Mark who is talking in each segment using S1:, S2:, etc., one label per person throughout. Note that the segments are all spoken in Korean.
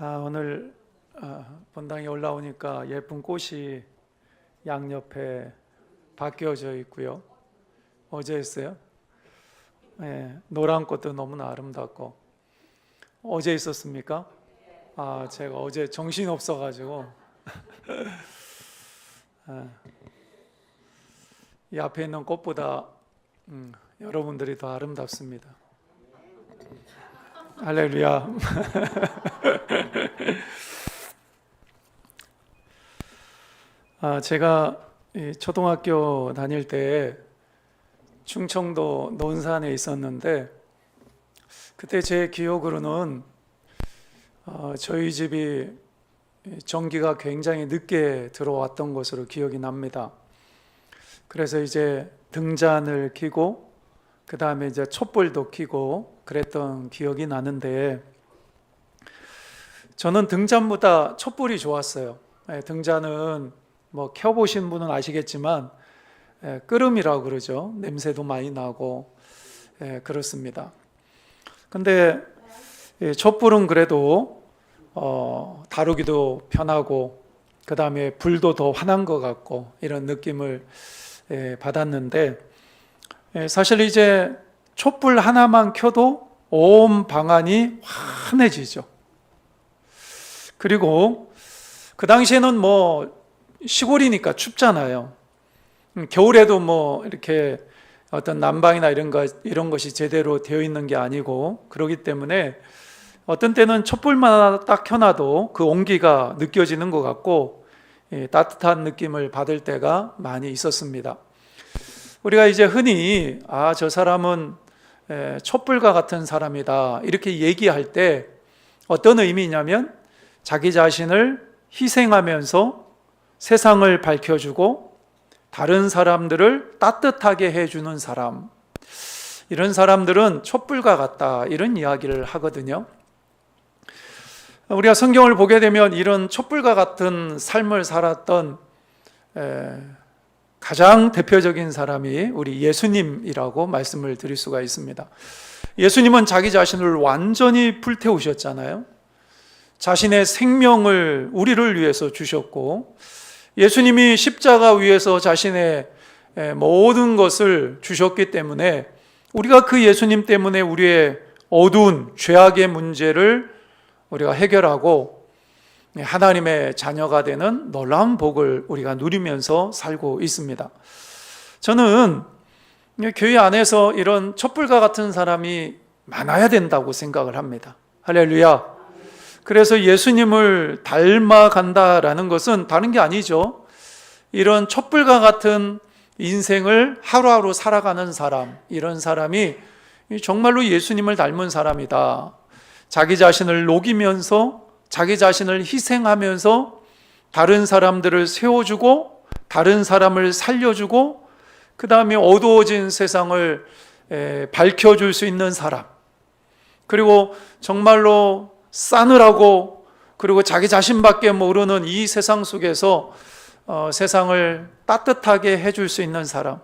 S1: 오늘 본당에 올라오니까 예쁜 꽃이 양옆에 바뀌어져 있고요. 어제 했어요. 노란 꽃도 너무나 아름답고. 어제 있었습니까? 제가 어제 정신이 없어가지고 이 앞에 있는 꽃보다 여러분들이 더 아름답습니다. 할렐루야. 제가 초등학교 다닐 때 충청도 논산에 있었는데, 그때 제 기억으로는 저희 집이 전기가 굉장히 늦게 들어왔던 것으로 기억이 납니다. 그래서 이제 등잔을 켜고 그 다음에 이제 촛불도 켜고 그랬던 기억이 나는데, 저는 등잔보다 촛불이 좋았어요. 등잔은 뭐 켜보신 분은 아시겠지만 끄름이라고 그러죠. 냄새도 많이 나고 그렇습니다. 근데 촛불은 그래도 다루기도 편하고 그 다음에 불도 더 환한 것 같고 이런 느낌을 받았는데, 사실 이제 촛불 하나만 켜도 온 방안이 환해지죠. 그리고 그 당시에는 뭐 시골이니까 춥잖아요. 겨울에도 뭐 이렇게 어떤 난방이나 이런 것이 제대로 되어 있는 게 아니고, 그렇기 때문에 어떤 때는 촛불만 딱 켜놔도 그 온기가 느껴지는 것 같고 따뜻한 느낌을 받을 때가 많이 있었습니다. 우리가 이제 흔히 저 사람은 촛불과 같은 사람이다 이렇게 얘기할 때 어떤 의미냐면, 자기 자신을 희생하면서 세상을 밝혀주고 다른 사람들을 따뜻하게 해주는 사람, 이런 사람들은 촛불과 같다 이런 이야기를 하거든요. 우리가 성경을 보게 되면 이런 촛불과 같은 삶을 살았던 가장 대표적인 사람이 우리 예수님이라고 말씀을 드릴 수가 있습니다. 예수님은 자기 자신을 완전히 불태우셨잖아요. 자신의 생명을 우리를 위해서 주셨고, 예수님이 십자가 위에서 자신의 모든 것을 주셨기 때문에 우리가 그 예수님 때문에 우리의 어두운 죄악의 문제를 우리가 해결하고 하나님의 자녀가 되는 놀라운 복을 우리가 누리면서 살고 있습니다. 저는 교회 안에서 이런 촛불과 같은 사람이 많아야 된다고 생각을 합니다. 할렐루야. 그래서 예수님을 닮아간다라는 것은 다른 게 아니죠. 이런 촛불과 같은 인생을 하루하루 살아가는 사람, 이런 사람이 정말로 예수님을 닮은 사람이다. 자기 자신을 녹이면서 자기 자신을 희생하면서 다른 사람들을 세워주고 다른 사람을 살려주고 그 다음에 어두워진 세상을 밝혀줄 수 있는 사람, 그리고 정말로 싸늘하고 그리고 자기 자신밖에 모르는 이 세상 속에서 세상을 따뜻하게 해줄 수 있는 사람,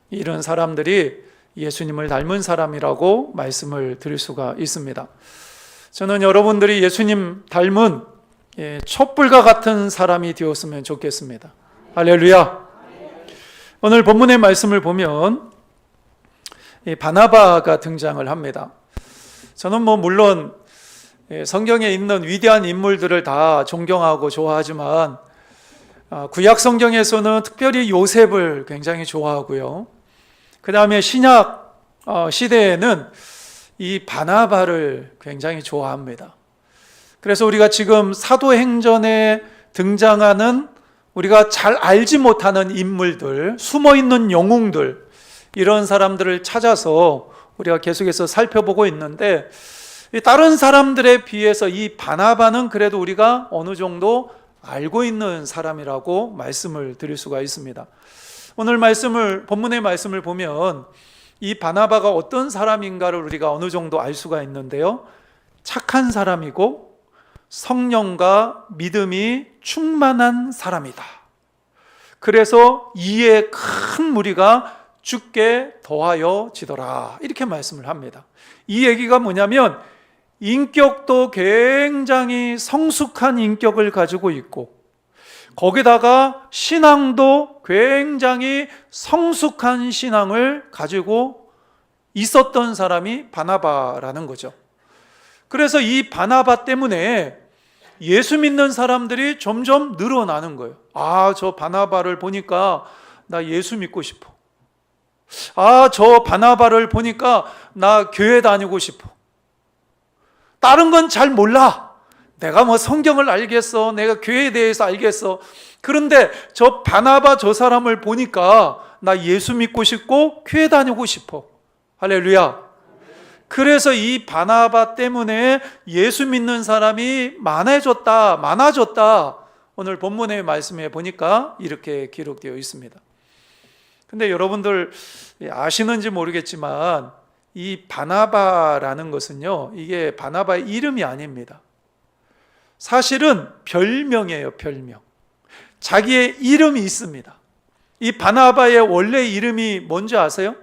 S1: 이런 사람들이 예수님을 닮은 사람이라고 말씀을 드릴 수가 있습니다. 저는 여러분들이 예수님 닮은 촛불과 같은 사람이 되었으면 좋겠습니다. 할렐루야. 오늘 본문의 말씀을 보면 바나바가 등장을 합니다. 저는 물론 성경에 있는 위대한 인물들을 다 존경하고 좋아하지만 구약 성경에서는 특별히 요셉을 굉장히 좋아하고요. 그 다음에 신약 시대에는 이 바나바를 굉장히 좋아합니다. 그래서 우리가 지금 사도행전에 등장하는 우리가 잘 알지 못하는 인물들, 숨어있는 영웅들, 이런 사람들을 찾아서 우리가 계속해서 살펴보고 있는데, 다른 사람들에 비해서 이 바나바는 그래도 우리가 어느 정도 알고 있는 사람이라고 말씀을 드릴 수가 있습니다. 오늘 본문의 말씀을 보면 이 바나바가 어떤 사람인가를 우리가 어느 정도 알 수가 있는데요. 착한 사람이고 성령과 믿음이 충만한 사람이다. 그래서 이에 큰 무리가 죽게 더하여 지더라, 이렇게 말씀을 합니다. 이 얘기가 뭐냐면 인격도 굉장히 성숙한 인격을 가지고 있고, 거기다가 신앙도 굉장히 성숙한 신앙을 가지고 있었던 사람이 바나바라는 거죠. 그래서 이 바나바 때문에 예수 믿는 사람들이 점점 늘어나는 거예요. 아, 저 바나바를 보니까 나 예수 믿고 싶어. 아, 저 바나바를 보니까 나 교회 다니고 싶어. 다른 건 잘 몰라. 내가 뭐 성경을 알겠어. 내가 교회에 대해서 알겠어. 그런데 저 바나바 저 사람을 보니까 나 예수 믿고 싶고 교회 다니고 싶어. 할렐루야. 그래서 이 바나바 때문에 예수 믿는 사람이 많아졌다. 오늘 본문의 말씀에 보니까 이렇게 기록되어 있습니다. 근데 여러분들 아시는지 모르겠지만 이 바나바라는 것은요, 이게 바나바의 이름이 아닙니다. 사실은 별명이에요, 별명. 자기의 이름이 있습니다. 이 바나바의 원래 이름이 뭔지 아세요?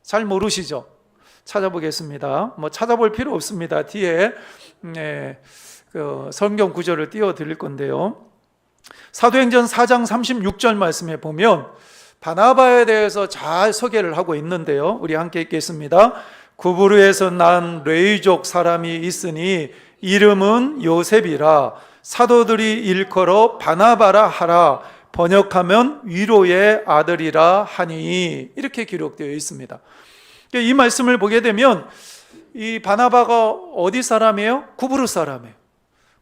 S1: 잘 모르시죠? 찾아보겠습니다. 뭐 찾아볼 필요 없습니다. 뒤에 그 성경 구절을 띄워드릴 건데요. 사도행전 4장 36절 말씀에 보면 바나바에 대해서 잘 소개를 하고 있는데요. 우리 함께 읽겠습니다. 구브르에서 난 레위족 사람이 있으니 이름은 요셉이라. 사도들이 일컬어 바나바라 하라. 번역하면 위로의 아들이라 하니. 이렇게 기록되어 있습니다. 이 말씀을 보게 되면 이 바나바가 어디 사람이에요? 구브르 사람이에요.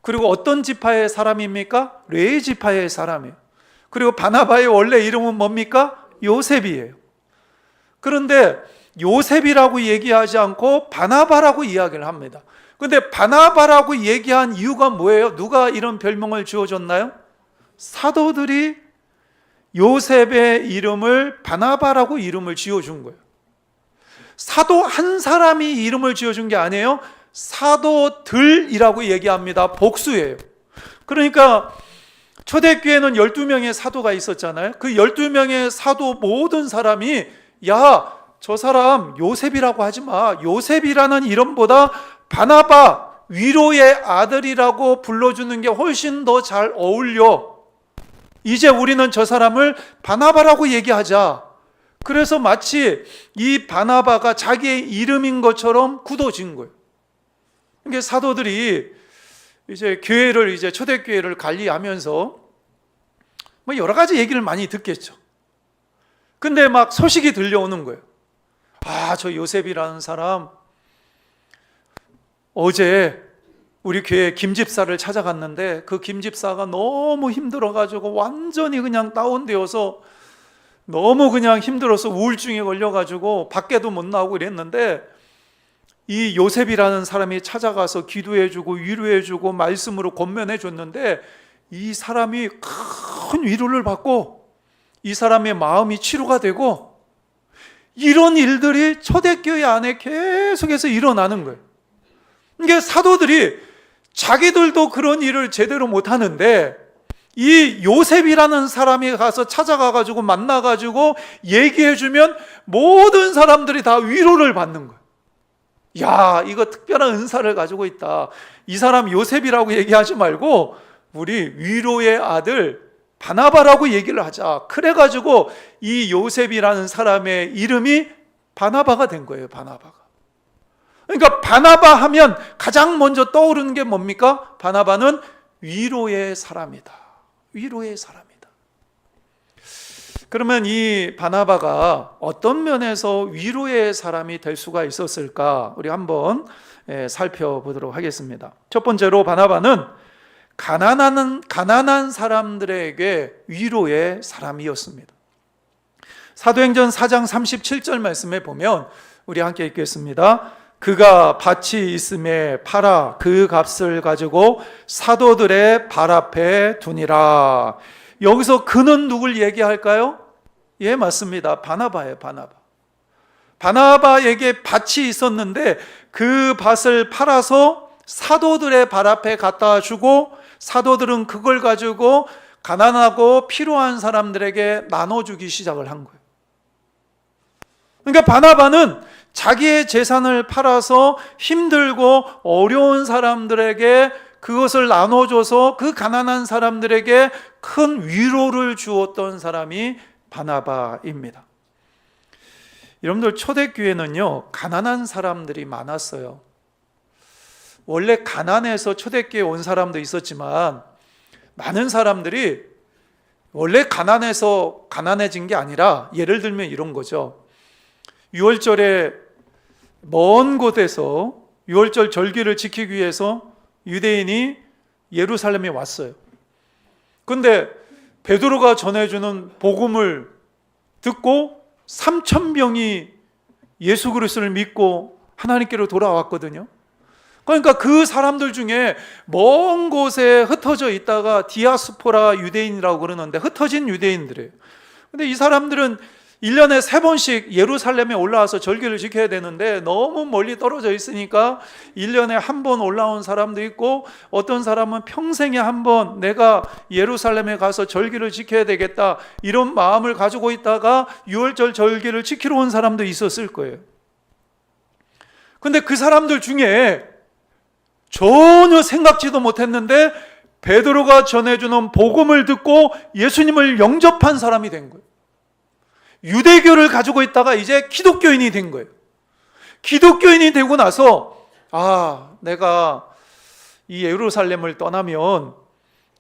S1: 그리고 어떤 지파의 사람입니까? 레위 지파의 사람이에요. 그리고 바나바의 원래 이름은 뭡니까? 요셉이에요. 그런데 요셉이라고 얘기하지 않고 바나바라고 이야기를 합니다. 그런데 바나바라고 얘기한 이유가 뭐예요? 누가 이런 별명을 지어줬나요? 사도들이 요셉의 이름을 바나바라고 이름을 지어준 거예요. 사도 한 사람이 이름을 지어준 게 아니에요. 사도들이라고 얘기합니다. 복수예요. 그러니까 초대교회는 12명의 사도가 있었잖아요. 그 12명의 사도 모든 사람이 야, 저 사람 요셉이라고 하지 마. 요셉이라는 이름보다 바나바, 위로의 아들이라고 불러주는 게 훨씬 더 잘 어울려. 이제 우리는 저 사람을 바나바라고 얘기하자. 그래서 마치 이 바나바가 자기의 이름인 것처럼 굳어진 거예요. 그러니까 사도들이 이제 교회를, 이제 초대교회를 관리하면서 뭐 여러 가지 얘기를 많이 듣겠죠. 근데 막 소식이 들려오는 거예요. 아, 저 요셉이라는 사람 어제 우리 교회 김집사를 찾아갔는데 그 김집사가 너무 힘들어가지고 완전히 그냥 다운되어서 너무 그냥 힘들어서 우울증에 걸려가지고 밖에도 못 나오고 이랬는데 이 요셉이라는 사람이 찾아가서 기도해주고 위로해주고 말씀으로 권면해줬는데 이 사람이 큰 위로를 받고 이 사람의 마음이 치료가 되고 이런 일들이 초대교회 안에 계속해서 일어나는 거예요. 이게 사도들이 자기들도 그런 일을 제대로 못하는데 이 요셉이라는 사람이 가서 찾아가가지고 만나가지고 얘기해주면 모든 사람들이 다 위로를 받는 거예요. 야, 이거 특별한 은사를 가지고 있다. 이 사람 요셉이라고 얘기하지 말고 우리 위로의 아들 바나바라고 얘기를 하자. 그래가지고 이 요셉이라는 사람의 이름이 바나바가 된 거예요. 바나바가. 그러니까 바나바 하면 가장 먼저 떠오르는 게 뭡니까? 바나바는 위로의 사람이다. 위로의 사람이다. 그러면 이 바나바가 어떤 면에서 위로의 사람이 될 수가 있었을까? 우리 한번 살펴보도록 하겠습니다. 첫 번째로 바나바는 가난한 사람들에게 위로의 사람이었습니다. 사도행전 4장 37절 말씀에 보면 우리 함께 읽겠습니다. 그가 밭이 있음에 팔아 그 값을 가지고 사도들의 발 앞에 두니라. 여기서 그는 누굴 얘기할까요? 예, 맞습니다. 바나바예요. 바나바. 바나바에게 밭이 있었는데 그 밭을 팔아서 사도들의 발 앞에 갖다 주고 사도들은 그걸 가지고 가난하고 필요한 사람들에게 나눠주기 시작을 한 거예요. 그러니까 바나바는 자기의 재산을 팔아서 힘들고 어려운 사람들에게 그것을 나눠줘서 그 가난한 사람들에게 큰 위로를 주었던 사람이 바나바입니다. 여러분들, 초대교회는요, 가난한 사람들이 많았어요. 원래 가난해서 초대교회에 온 사람도 있었지만 많은 사람들이 원래 가난해서 가난해진 게 아니라, 예를 들면 이런 거죠. 6월절에 먼 곳에서 6월절 절기를 지키기 위해서 유대인이 예루살렘에 왔어요. 근데 베드로가 전해주는 복음을 듣고 3,000명이 예수 그리스도를 믿고 하나님께로 돌아왔거든요. 그러니까 그 사람들 중에 먼 곳에 흩어져 있다가 디아스포라 유대인이라고 그러는데, 흩어진 유대인들이에요. 근데 이 사람들은 1년에 3번씩 예루살렘에 올라와서 절기를 지켜야 되는데 너무 멀리 떨어져 있으니까 1년에 한 번 올라온 사람도 있고, 어떤 사람은 평생에 한 번 내가 예루살렘에 가서 절기를 지켜야 되겠다, 이런 마음을 가지고 있다가 6월절 절기를 지키러 온 사람도 있었을 거예요. 근데 그 사람들 중에 전혀 생각지도 못했는데 베드로가 전해주는 복음을 듣고 예수님을 영접한 사람이 된 거예요. 유대교를 가지고 있다가 이제 기독교인이 된 거예요. 기독교인이 되고 나서, 내가 이 예루살렘을 떠나면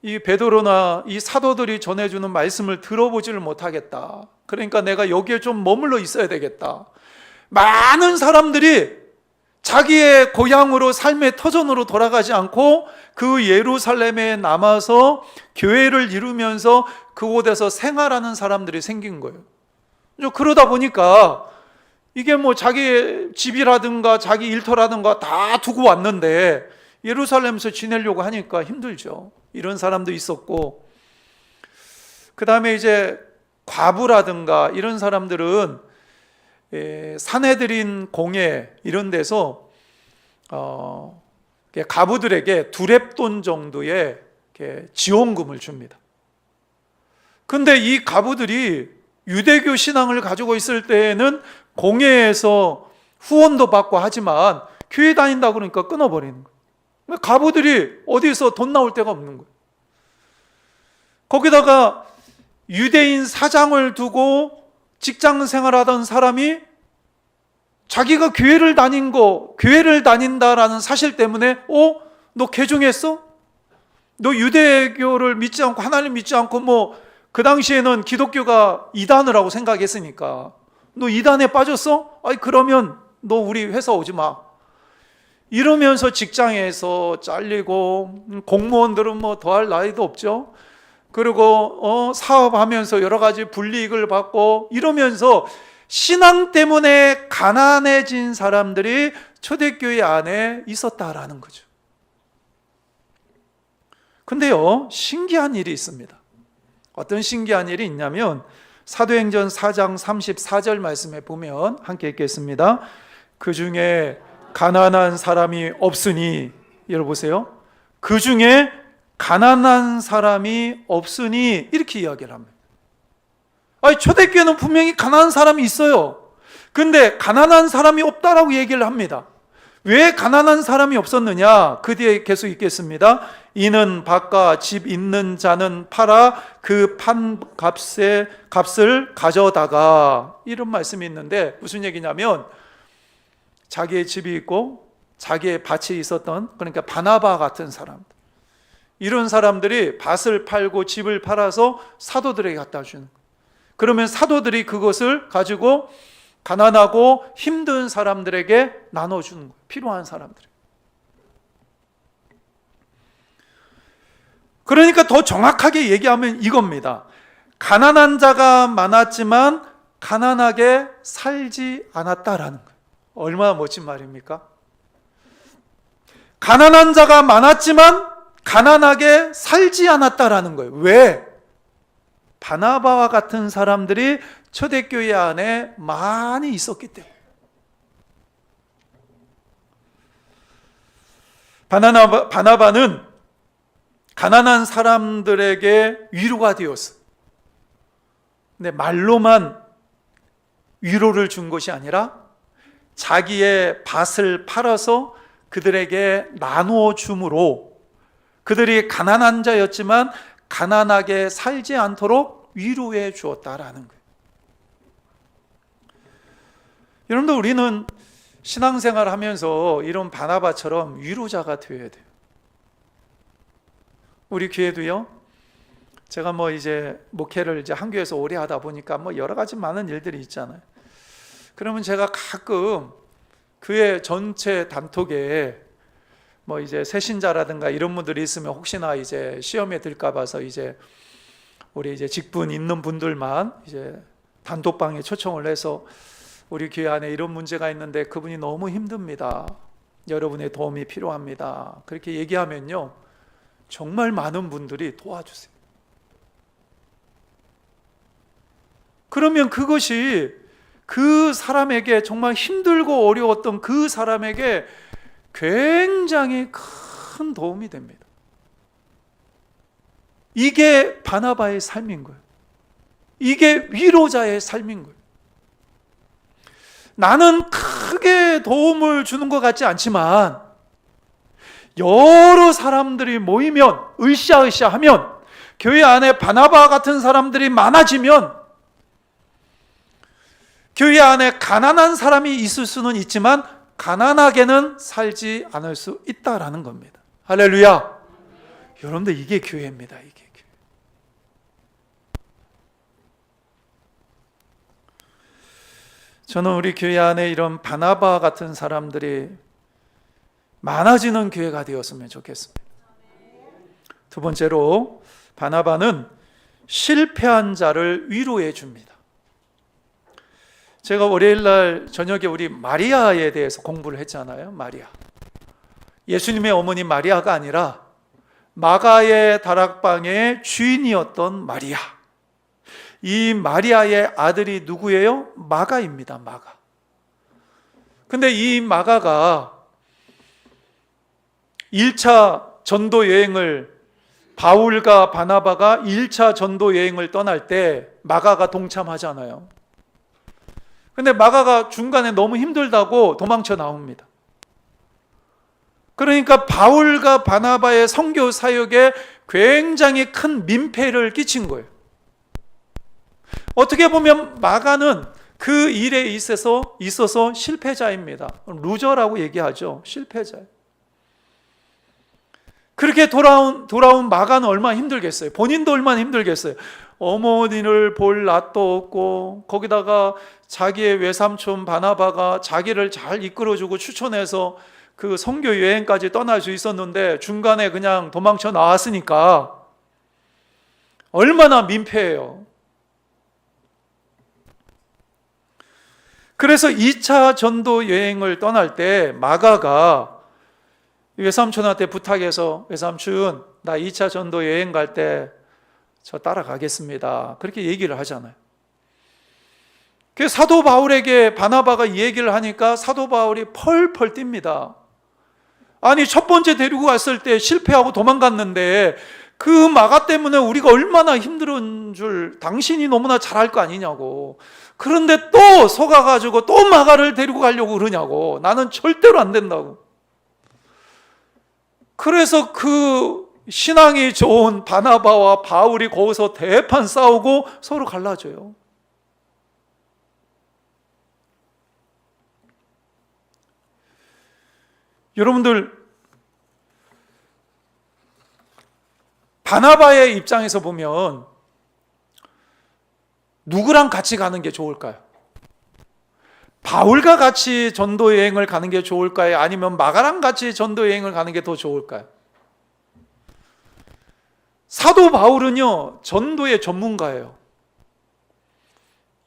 S1: 이 베드로나 이 사도들이 전해주는 말씀을 들어보지를 못하겠다. 그러니까 내가 여기에 좀 머물러 있어야 되겠다. 많은 사람들이 자기의 고향으로, 삶의 터전으로 돌아가지 않고 그 예루살렘에 남아서 교회를 이루면서 그곳에서 생활하는 사람들이 생긴 거예요. 그러다 보니까 이게 뭐 자기 집이라든가 자기 일터라든가 다 두고 왔는데 예루살렘에서 지내려고 하니까 힘들죠. 이런 사람도 있었고, 그 다음에 이제 과부라든가 이런 사람들은 사내들인 공예 이런 데서 가부들에게 두렙돈 정도의 지원금을 줍니다. 근데 이 가부들이 유대교 신앙을 가지고 있을 때에는 공예에서 후원도 받고 하지만 교회 다닌다고 그러니까 끊어버리는 거예요. 가부들이 어디서 돈 나올 데가 없는 거예요. 거기다가 유대인 사장을 두고 직장 생활하던 사람이 자기가 교회를 다닌다라는 사실 때문에, 너 개종했어? 너 유대교를 믿지 않고 하나님 믿지 않고 그 당시에는 기독교가 이단을 하고 생각했으니까, 너 이단에 빠졌어? 그러면 너 우리 회사 오지 마. 이러면서 직장에서 잘리고, 공무원들은 더할 나위도 없죠. 그리고 사업하면서 여러 가지 불이익을 받고 이러면서 신앙 때문에 가난해진 사람들이 초대교회 안에 있었다라는 거죠. 근데요, 신기한 일이 있습니다. 어떤 신기한 일이 있냐면 사도행전 4장 34절 말씀에 보면, 함께 읽겠습니다. 그 중에 가난한 사람이 없으니, 여러보세요. 그 중에 가난한 사람이 없으니, 이렇게 이야기를 합니다. 초대교회는 분명히 가난한 사람이 있어요. 근데 가난한 사람이 없다라고 얘기를 합니다. 왜 가난한 사람이 없었느냐? 그 뒤에 계속 읽겠습니다. 이는 밭과 집 있는 자는 팔아 그 판 값을 가져다가, 이런 말씀이 있는데 무슨 얘기냐면, 자기의 집이 있고 자기의 밭이 있었던, 그러니까 바나바 같은 사람들, 이런 사람들이 밭을 팔고 집을 팔아서 사도들에게 갖다 주는 거예요. 그러면 사도들이 그것을 가지고 가난하고 힘든 사람들에게 나눠주는 거예요. 필요한 사람들에게. 그러니까 더 정확하게 얘기하면 이겁니다. 가난한 자가 많았지만 가난하게 살지 않았다라는 거예요. 얼마나 멋진 말입니까? 가난한 자가 많았지만 가난하게 살지 않았다라는 거예요. 왜? 바나바와 같은 사람들이 초대교회 안에 많이 있었기 때문에. 바나바는 가난한 사람들에게 위로가 되었어요. 근데 말로만 위로를 준 것이 아니라 자기의 밭을 팔아서 그들에게 나누어 줌으로 그들이 가난한 자였지만 가난하게 살지 않도록 위로해 주었다라는 거예요. 여러분들, 우리는 신앙생활 하면서 이런 바나바처럼 위로자가 되어야 돼요. 우리 교회도요, 제가 이제 목회를 이제 한 교회에서 오래 하다 보니까 여러 가지 많은 일들이 있잖아요. 그러면 제가 가끔 교회 전체 단톡에 이제 새신자라든가 이런 분들이 있으면 혹시나 이제 시험에 들까 봐서 이제 우리 이제 직분 있는 분들만 이제 단톡방에 초청을 해서 우리 교회 안에 이런 문제가 있는데 그분이 너무 힘듭니다. 여러분의 도움이 필요합니다. 그렇게 얘기하면요, 정말 많은 분들이 도와주세요. 그러면 그것이 그 사람에게 정말 힘들고 어려웠던 그 사람에게 굉장히 큰 도움이 됩니다. 이게 바나바의 삶인 거예요. 이게 위로자의 삶인 거예요. 나는 크게 도움을 주는 것 같지 않지만 여러 사람들이 모이면, 으쌰으쌰 하면, 교회 안에 바나바 같은 사람들이 많아지면 교회 안에 가난한 사람이 있을 수는 있지만 가난하게는 살지 않을 수 있다라는 겁니다. 할렐루야. 여러분들, 이게 교회입니다. 이게 교회. 저는 우리 교회 안에 이런 바나바 같은 사람들이 많아지는 교회가 되었으면 좋겠습니다. 두 번째로, 바나바는 실패한 자를 위로해 줍니다. 제가 월요일 날 저녁에 우리 마리아에 대해서 공부를 했잖아요. 마리아. 예수님의 어머니 마리아가 아니라 마가의 다락방의 주인이었던 마리아. 이 마리아의 아들이 누구예요? 마가입니다. 마가. 근데 이 마가가 1차 전도 여행을, 바울과 바나바가 1차 전도 여행을 떠날 때 마가가 동참하잖아요. 근데 마가가 중간에 너무 힘들다고 도망쳐 나옵니다. 그러니까 바울과 바나바의 선교 사역에 굉장히 큰 민폐를 끼친 거예요. 어떻게 보면 마가는 그 일에 있어서 실패자입니다. 루저라고 얘기하죠. 실패자예요. 그렇게 돌아온 마가는 얼마나 힘들겠어요. 본인도 얼마나 힘들겠어요. 어머니를 볼 낯도 없고, 거기다가 자기의 외삼촌 바나바가 자기를 잘 이끌어주고 추천해서 그 선교 여행까지 떠날 수 있었는데 중간에 그냥 도망쳐 나왔으니까 얼마나 민폐예요. 그래서 2차 전도 여행을 떠날 때 마가가 외삼촌한테 부탁해서, 외삼촌, 나 2차 전도 여행 갈 때 저 따라가겠습니다. 그렇게 얘기를 하잖아요. 그 사도 바울에게 바나바가 이 얘기를 하니까 사도 바울이 펄펄 뜁니다. 아니, 첫 번째 데리고 갔을 때 실패하고 도망갔는데 그 마가 때문에 우리가 얼마나 힘든 줄 당신이 너무나 잘 알 거 아니냐고. 그런데 또 속아가지고 또 마가를 데리고 가려고 그러냐고. 나는 절대로 안 된다고. 그래서 그 신앙이 좋은 바나바와 바울이 거기서 대판 싸우고 서로 갈라져요. 여러분들, 바나바의 입장에서 보면 누구랑 같이 가는 게 좋을까요? 바울과 같이 전도 여행을 가는 게 좋을까요? 아니면 마가랑 같이 전도 여행을 가는 게 더 좋을까요? 사도 바울은요, 전도의 전문가예요.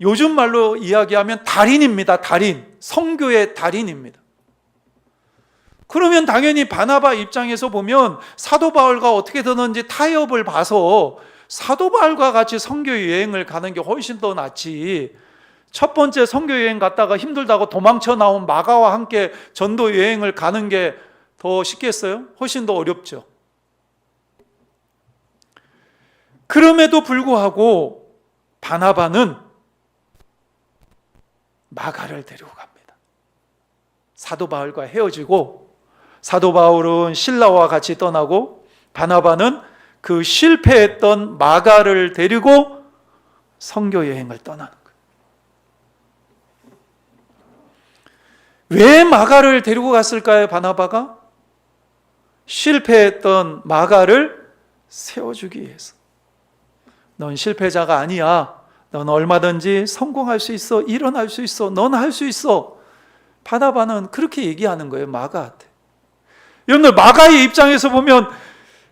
S1: 요즘 말로 이야기하면 달인입니다. 달인. 선교의 달인입니다. 그러면 당연히 바나바 입장에서 보면 사도 바울과 어떻게 되는지 타협을 봐서 사도 바울과 같이 선교 여행을 가는 게 훨씬 더 낫지, 첫 번째 선교 여행 갔다가 힘들다고 도망쳐 나온 마가와 함께 전도 여행을 가는 게 더 쉽겠어요? 훨씬 더 어렵죠. 그럼에도 불구하고 바나바는 마가를 데리고 갑니다. 사도 바울과 헤어지고 사도 바울은 실라와 같이 떠나고 바나바는 그 실패했던 마가를 데리고 선교 여행을 떠나는 거예요. 왜 마가를 데리고 갔을까요? 바나바가 실패했던 마가를 세워주기 위해서. 넌 실패자가 아니야. 넌 얼마든지 성공할 수 있어. 일어날 수 있어. 넌 할 수 있어. 바나바는 그렇게 얘기하는 거예요, 마가한테. 여러분들, 마가의 입장에서 보면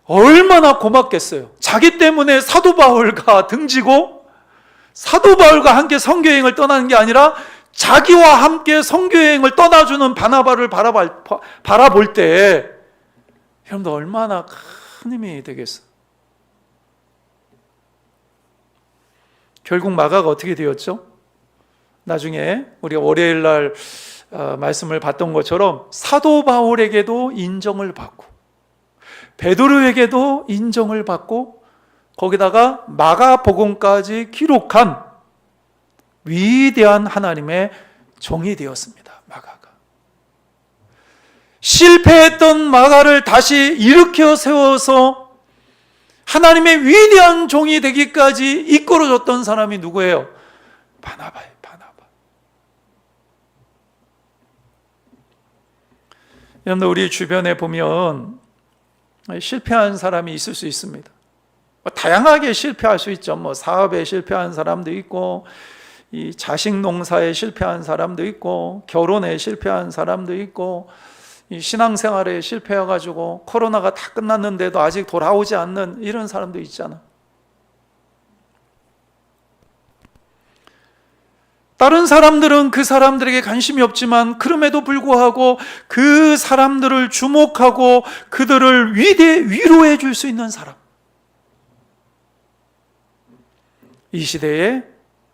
S1: 얼마나 고맙겠어요. 자기 때문에 사도 바울과 등지고 사도 바울과 함께 선교여행을 떠나는 게 아니라 자기와 함께 선교여행을 떠나주는 바나바를 바라볼 때 여러분들 얼마나 큰 힘이 되겠어요. 결국 마가가 어떻게 되었죠? 나중에 우리가 월요일 날 말씀을 봤던 것처럼 사도 바울에게도 인정을 받고 베드로에게도 인정을 받고 거기다가 마가복음까지 기록한 위대한 하나님의 종이 되었습니다. 마가가 실패했던 마가를 다시 일으켜 세워서 하나님의 위대한 종이 되기까지 이끌어줬던 사람이 누구예요? 바나바예요. 바나바. 여러분들, 우리 주변에 보면 실패한 사람이 있을 수 있습니다. 다양하게 실패할 수 있죠. 사업에 실패한 사람도 있고, 이 자식 농사에 실패한 사람도 있고, 결혼에 실패한 사람도 있고, 이 신앙생활에 실패해가지고 코로나가 다 끝났는데도 아직 돌아오지 않는 이런 사람도 있잖아. 다른 사람들은 그 사람들에게 관심이 없지만 그럼에도 불구하고 그 사람들을 주목하고 그들을 위로해 줄 수 있는 사람. 이 시대의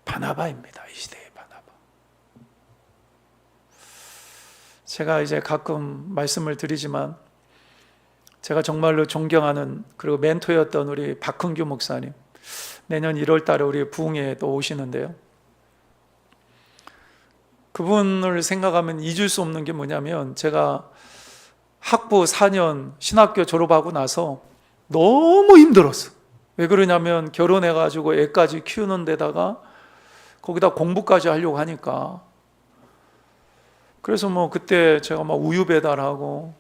S1: 바나바입니다. 이 시대의 바나바. 제가 이제 가끔 말씀을 드리지만 제가 정말로 존경하는 그리고 멘토였던 우리 박흥규 목사님, 내년 1월 달에 우리 부흥회에 또 오시는데요. 그분을 생각하면 잊을 수 없는 게 뭐냐면, 제가 학부 4년 신학교 졸업하고 나서 너무 힘들었어. 왜 그러냐면 결혼해가지고 애까지 키우는 데다가 거기다 공부까지 하려고 하니까. 그래서 그때 제가 우유 배달하고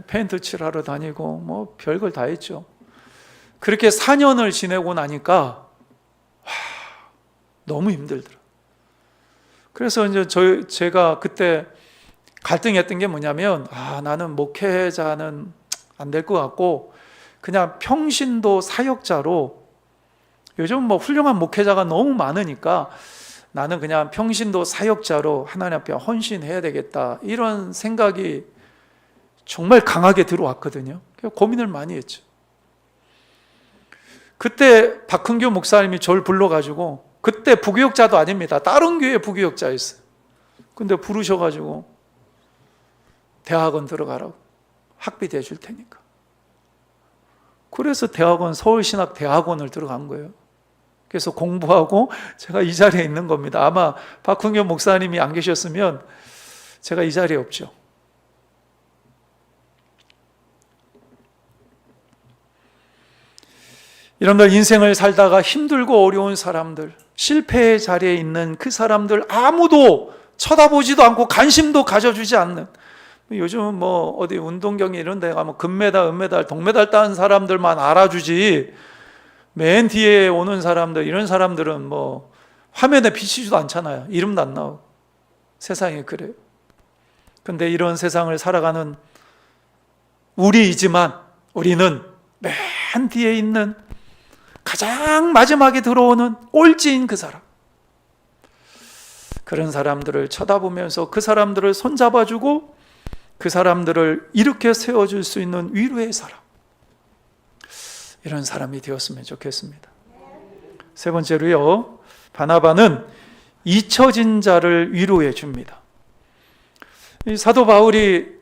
S1: 페인트 칠하러 다니고 별걸 다 했죠. 그렇게 4년을 지내고 나니까 너무 힘들더라. 그래서 이제 제가 그때 갈등했던 게 뭐냐면, 나는 목회자는 안 될 것 같고 그냥 평신도 사역자로, 요즘 훌륭한 목회자가 너무 많으니까 나는 그냥 평신도 사역자로 하나님 앞에 헌신해야 되겠다, 이런 생각이 정말 강하게 들어왔거든요. 고민을 많이 했죠. 그때 박흥규 목사님이 저를 불러가지고, 그때 부교역자도 아닙니다. 다른 교회 부교역자였어요. 근데 부르셔가지고 대학원 들어가라고, 학비 대줄 테니까. 그래서 서울신학대학원을 들어간 거예요. 그래서 공부하고 제가 이 자리에 있는 겁니다. 아마 박흥규 목사님이 안 계셨으면 제가 이 자리에 없죠. 이런들, 인생을 살다가 힘들고 어려운 사람들, 실패의 자리에 있는 그 사람들, 아무도 쳐다보지도 않고 관심도 가져주지 않는, 요즘은 어디 운동경기 이런 데 가면 금메달, 은메달, 동메달 딴 사람들만 알아주지, 맨 뒤에 오는 사람들, 이런 사람들은 화면에 비치지도 않잖아요. 이름도 안 나오고. 세상이 그래요. 근데 이런 세상을 살아가는 우리이지만 우리는 맨 뒤에 있는, 가장 마지막에 들어오는 꼴찌인 그 사람, 그런 사람들을 쳐다보면서 그 사람들을 손잡아주고 그 사람들을 일으켜 세워줄 수 있는 위로의 사람, 이런 사람이 되었으면 좋겠습니다. 세 번째로요, 바나바는 잊혀진 자를 위로해 줍니다. 이 사도 바울이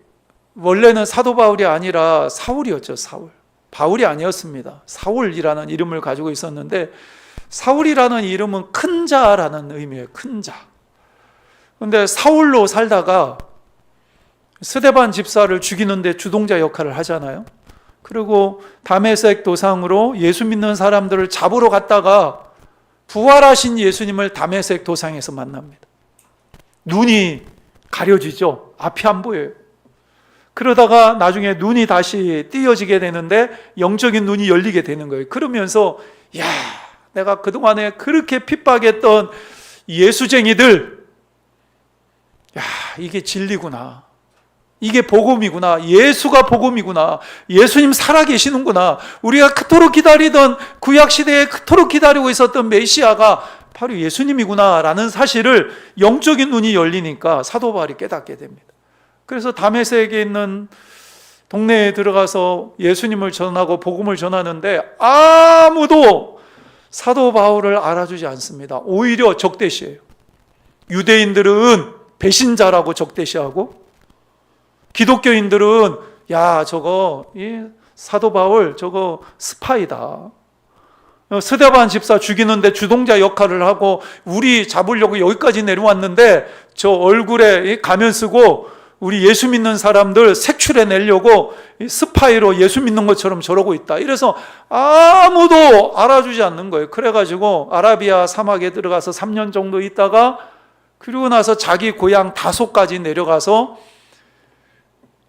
S1: 원래는 사도 바울이 아니라 사울이었죠. 바울이 아니었습니다. 사울이라는 이름을 가지고 있었는데, 사울이라는 이름은 큰 자라는 의미예요. 큰 자. 그런데 사울로 살다가 스데반 집사를 죽이는데 주동자 역할을 하잖아요. 그리고 다메섹 도상으로 예수 믿는 사람들을 잡으러 갔다가 부활하신 예수님을 다메섹 도상에서 만납니다. 눈이 가려지죠. 앞이 안 보여요. 그러다가 나중에 눈이 다시 띄어지게 되는데 영적인 눈이 열리게 되는 거예요. 그러면서 야, 내가 그동안에 그렇게 핍박했던 예수쟁이들, 야, 이게 진리구나. 이게 복음이구나. 예수가 복음이구나. 예수님 살아계시는구나. 우리가 그토록 기다리던, 구약시대에 그토록 기다리고 있었던 메시아가 바로 예수님이구나 라는 사실을 영적인 눈이 열리니까 사도 바울이 깨닫게 됩니다. 그래서 다메섹에 있는 동네에 들어가서 예수님을 전하고 복음을 전하는데 아무도 사도 바울을 알아주지 않습니다. 오히려 적대시해요. 유대인들은 배신자라고 적대시하고, 기독교인들은 야, 저거 사도 바울 저거 스파이다. 스데반 집사 죽이는데 주동자 역할을 하고 우리 잡으려고 여기까지 내려왔는데 저 얼굴에 가면 쓰고 우리 예수 믿는 사람들 색출해 내려고 스파이로 예수 믿는 것처럼 저러고 있다. 이래서 아무도 알아주지 않는 거예요. 그래가지고 아라비아 사막에 들어가서 3년 정도 있다가 그리고 나서 자기 고향 다소까지 내려가서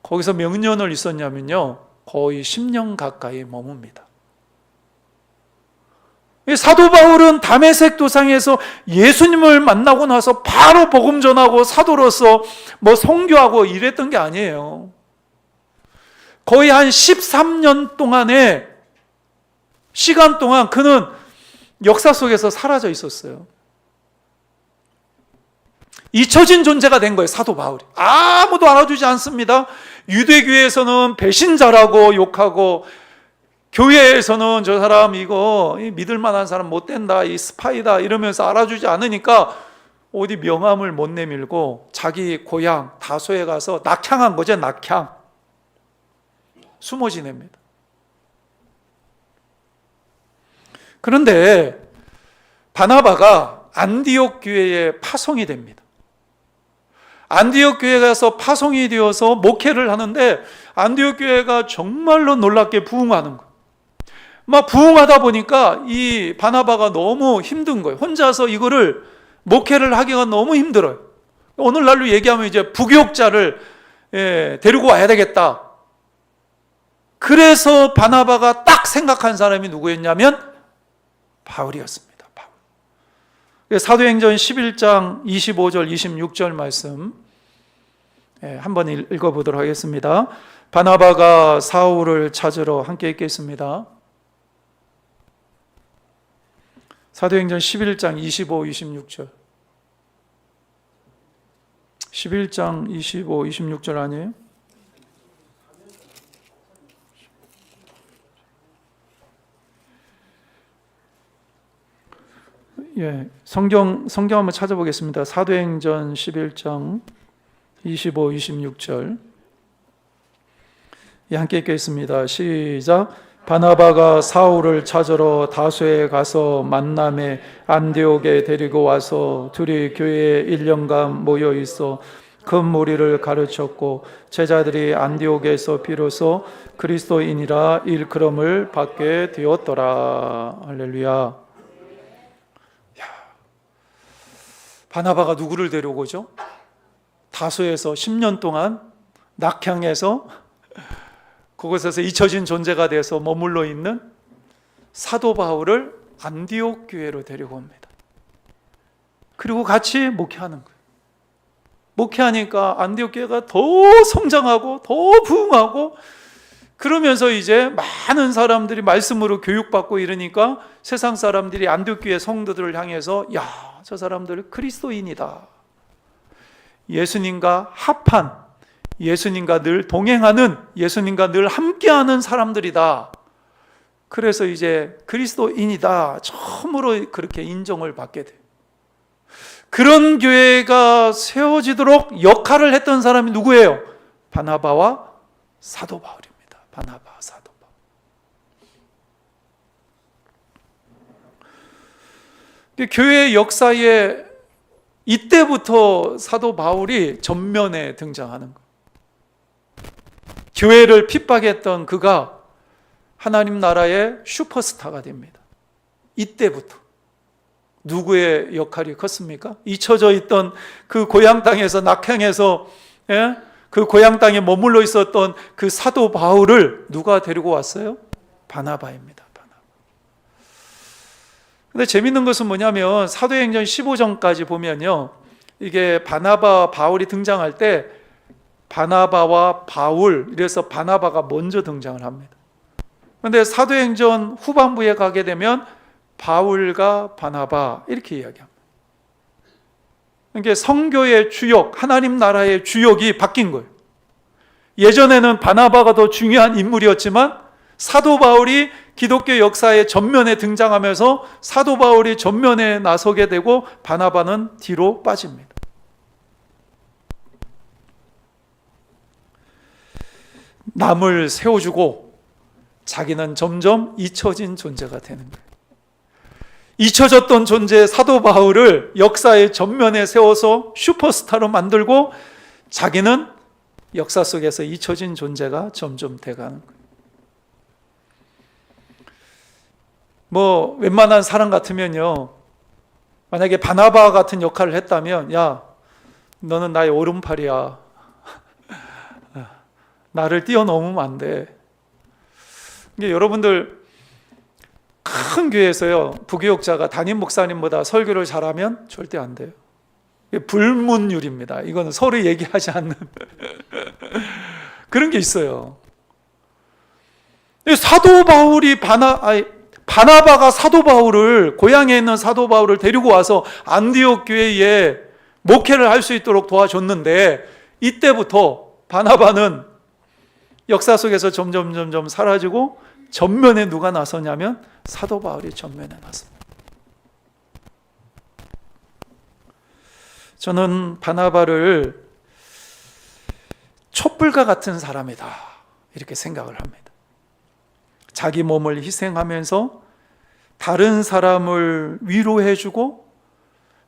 S1: 거기서 몇 년을 있었냐면요, 거의 10년 가까이 머뭅니다. 사도 바울은 다메섹 도상에서 예수님을 만나고 나서 바로 복음 전하고 사도로서 선교하고 이랬던 게 아니에요. 거의 한 13년 동안의 시간 동안 그는 역사 속에서 사라져 있었어요. 잊혀진 존재가 된 거예요, 사도 바울이. 아무도 알아주지 않습니다. 유대교회에서는 배신자라고 욕하고, 교회에서는 저 사람 이거 믿을 만한 사람 못 된다, 이 스파이다 이러면서 알아주지 않으니까 어디 명함을 못 내밀고 자기 고향 다소에 가서 낙향한 거죠. 낙향. 숨어 지냅니다. 그런데 바나바가 안디옥 교회에 파송이 됩니다. 안디옥 교회에 가서 파송이 되어서 목회를 하는데 안디옥 교회가 정말로 놀랍게 부흥하는 거예요. 막 부흥하다 보니까 이 바나바가 너무 힘든 거예요. 혼자서 이거를 목회를 하기가 너무 힘들어요. 오늘날로 얘기하면 이제 부교육자를 데리고 와야 되겠다. 그래서 바나바가 딱 생각한 사람이 누구였냐면 바울이었습니다. 바울. 사도행전 11장 25절 26절 말씀 한번 읽어보도록 하겠습니다. 바나바가 사울을 찾으러 함께 읽겠습니다. 사도행전 11장 25, 26절. 11장 25, 26절 아니에요? 예, 성경 한번 찾아보겠습니다. 사도행전 11장 25, 26절. 예, 함께 읽겠습니다. 시작. 바나바가 사울을 찾으러 다소에 가서 만남에 안디옥에 데리고 와서 둘이 교회에 1년간 모여 있어 큰 무리를 가르쳤고 제자들이 안디옥에서 비로소 그리스도인이라 일컬음을 받게 되었더라. 할렐루야. 바나바가 누구를 데려오죠? 다소에서 10년 동안 낙향해서 그곳에서 잊혀진 존재가 돼서 머물러 있는 사도 바울을 안디옥 교회로 데리고 옵니다. 그리고 같이 목회하는 거예요. 목회하니까 안디옥 교회가 더 성장하고 더 부흥하고, 그러면서 이제 많은 사람들이 말씀으로 교육받고 이러니까 세상 사람들이 안디옥 교회 성도들을 향해서 야, 저 사람들 그리스도인이다. 예수님과 합한, 예수님과 늘 동행하는, 예수님과 늘 함께하는 사람들이다. 그래서 이제 그리스도인이다. 처음으로 그렇게 인정을 받게 돼요. 그런 교회가 세워지도록 역할을 했던 사람이 누구예요? 바나바와 사도 바울입니다. 바나바, 사도 바울. 교회의 역사에 이때부터 사도 바울이 전면에 등장하는 거예요. 교회를 핍박했던 그가 하나님 나라의 슈퍼스타가 됩니다. 이때부터 누구의 역할이 컸습니까? 잊혀져 있던 그 고향 땅에서 낙향해서 그 고향 땅에 머물러 있었던 그 사도 바울을 누가 데리고 왔어요? 바나바입니다. 바나바. 근데 재밌는 것은 뭐냐면 사도행전 15장까지 보면요, 이게 바나바 바울이 등장할 때 바나바와 바울, 이래서 바나바가 먼저 등장을 합니다. 그런데 사도행전 후반부에 가게 되면 바울과 바나바 이렇게 이야기합니다. 그러니까 성교의 주역, 하나님 나라의 주역이 바뀐 거예요. 예전에는 바나바가 더 중요한 인물이었지만 사도 바울이 기독교 역사의 전면에 등장하면서 사도 바울이 전면에 나서게 되고 바나바는 뒤로 빠집니다. 남을 세워주고 자기는 점점 잊혀진 존재가 되는 거예요. 잊혀졌던 존재 사도 바울을 역사의 전면에 세워서 슈퍼스타로 만들고 자기는 역사 속에서 잊혀진 존재가 점점 돼가는 거예요. 뭐 웬만한 사람 같으면요, 만약에 바나바 같은 역할을 했다면, 야, 너는 나의 오른팔이야, 나를 뛰어넘으면 안 돼. 이게 여러분들 큰 교회에서요, 부교육자가 담임 목사님보다 설교를 잘하면 절대 안 돼요. 이게 불문율입니다. 이거는 서로 얘기하지 않는 그런 게 있어요. 사도 바울이 바나바가 사도 바울을, 고향에 있는 사도 바울을 데리고 와서 안디옥 교회에 목회를 할 수 있도록 도와줬는데, 이때부터 바나바는 역사 속에서 점점 사라지고 전면에 누가 나서냐면 사도 바울이 전면에 나섭니다. 저는 바나바를 촛불과 같은 사람이다 이렇게 생각을 합니다. 자기 몸을 희생하면서 다른 사람을 위로해주고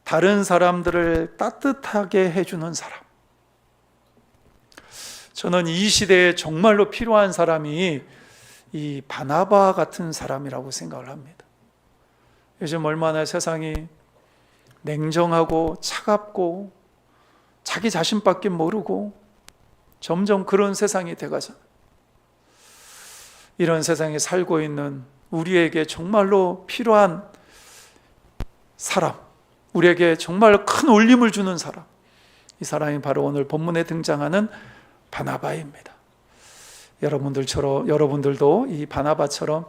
S1: 다른 사람들을 따뜻하게 해주는 사람. 저는 이 시대에 정말로 필요한 사람이 이 바나바 같은 사람이라고 생각을 합니다. 요즘 얼마나 세상이 냉정하고 차갑고 자기 자신밖에 모르고 점점 그런 세상이 돼가잖아요. 이런 세상에 살고 있는 우리에게 정말로 필요한 사람, 우리에게 정말 큰 울림을 주는 사람, 이 사람이 바로 오늘 본문에 등장하는 바나바입니다. 여러분들도 이 바나바처럼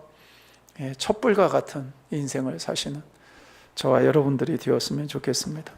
S1: 촛불과 같은 인생을 사시는 저와 여러분들이 되었으면 좋겠습니다.